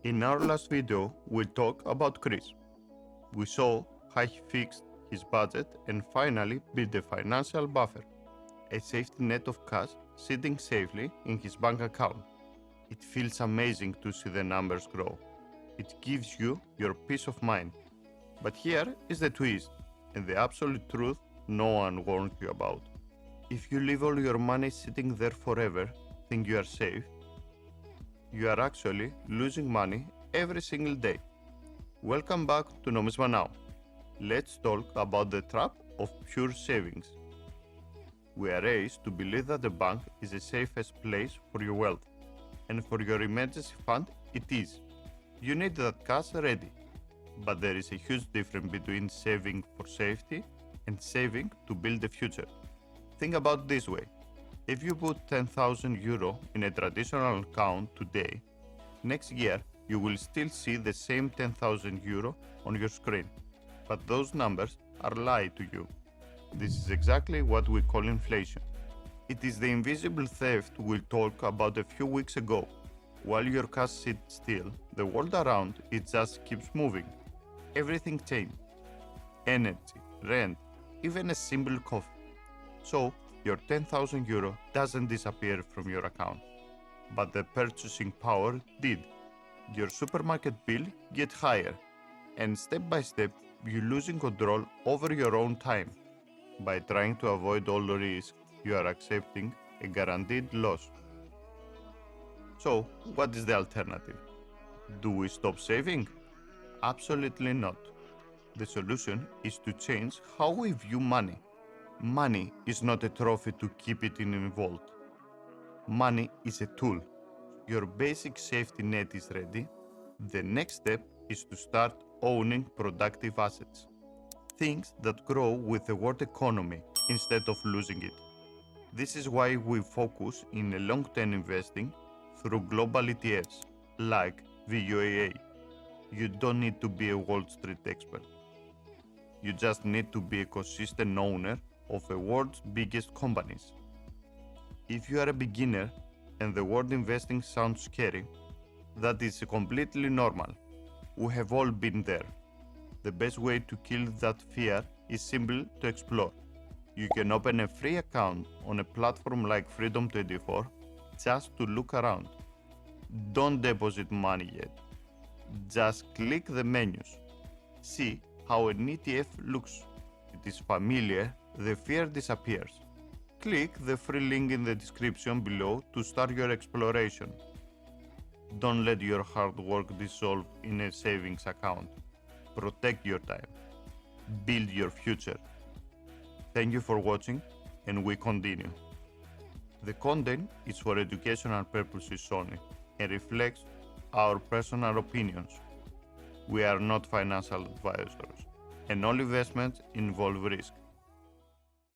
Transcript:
In our last video, we talked about Chris. We saw how he fixed his budget and finally built a financial buffer, a safety net of cash sitting safely in his bank account. It feels amazing to see the numbers grow. It gives you your peace of mind. But here is the twist, and the absolute truth no one warned you about. If you leave all your money sitting there forever, think you are safe, you are actually losing money every single day. Welcome back to NomismaNow. Let's talk about the trap of pure savings. We are raised to believe that the bank is the safest place for your wealth, and for your emergency fund, it is. You need that cash ready. But there is a huge difference between saving for safety and saving to build the future. Think about it this way. If you put 10,000 euro in a traditional account today, next year you will still see the same 10,000 euro on your screen. But those numbers are lied to you. This is exactly what we call inflation. It is the invisible theft we talked about a few weeks ago. While your cash sits still, the world around it just keeps moving. Everything changes. Energy, rent, even a simple coffee. So, your 10,000 euro doesn't disappear from your account. But the purchasing power did. Your supermarket bill gets higher. And step by step, you're losing control over your own time. By trying to avoid all the risk, you are accepting a guaranteed loss. So, what is the alternative? Do we stop saving? Absolutely not. The solution is to change how we view money. Money is not a trophy to keep it in a vault. Money is a tool. Your basic safety net is ready. The next step is to start owning productive assets. Things that grow with the world economy instead of losing it. This is why we focus in a long-term investing through global ETFs like VUAA. You don't need to be a Wall Street expert. You just need to be a consistent owner of the world's biggest companies. If you are a beginner and the word investing sounds scary, that is completely normal. We have all been there. The best way to kill that fear is simple to explore. You can open a free account on a platform like Freedom24 just to look around. Don't deposit money yet. Just click the menus. See how an ETF looks. It is familiar, the fear disappears. Click the free link in the description below to start your exploration. Don't let your hard work dissolve in a savings account. Protect your time. Build your future. Thank you for watching, and we continue. The content is for educational purposes only and reflects our personal opinions. We are not financial advisors, and all investments involve risk.